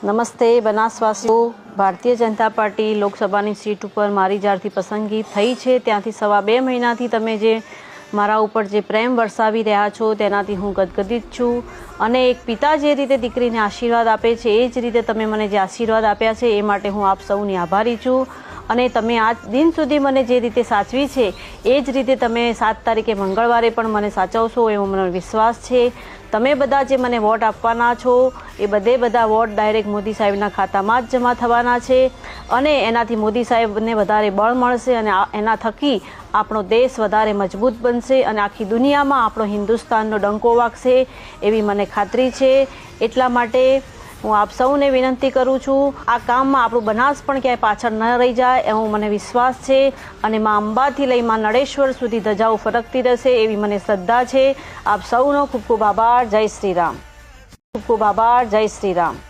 નમસ્તે બનાસવાસીઓ। ભારતીય જનતા પાર્ટી લોકસભાની સીટ ઉપર મારી જ્યારથી પસંદગી થઈ છે ત્યાંથી સવા 2 મહિનાથી તમે જે મારા ઉપર જે પ્રેમ વરસાવી રહ્યા છો તેનાથી હું ગદગદિત છું અને એક પિતા જે રીતે દીકરીને આશીર્વાદ આપે છે એ જ રીતે તમે મને જે આશીર્વાદ આપ્યા છે એ માટે હું આપ સૌની આભારી છું અને તમે આજ દિન સુધી મને જે રીતે સાચવી છે એ જ રીતે તમે 7 તારીખે મંગળવારે પણ મને સાચવશો એવો મને વિશ્વાસ છે। તમે બધા જે મને વોટ આપવાના છો એ બધા વોટ ડાયરેક્ટ મોદી સાહેબના ખાતામાં જ જમા થવાના છે અને એનાથી મોદી સાહેબને વધારે બળ મળશે અને એના થકી આપણો દેશ વધારે મજબૂત બનશે અને આખી દુનિયામાં આપણો હિન્દુસ્તાનનો ડંકો વાગશે એવી મને ખાતરી છે। એટલા માટે હું આપ સૌને વિનંતી કરું છું આ કામમાં આપણું બનાસ પણ ક્યાંય પાછળ ન રહી જાય એવો મને વિશ્વાસ છે અને માં અંબાથી લઈ માં નળેશ્વર સુધી ધજાઓ ફરકતી રહેશે એવી મને શ્રદ્ધા છે। આપ સૌનો ખૂબ ખૂબ આભાર। જય શ્રી રામ। ખૂબ ખૂબ આભાર। જય શ્રી રામ।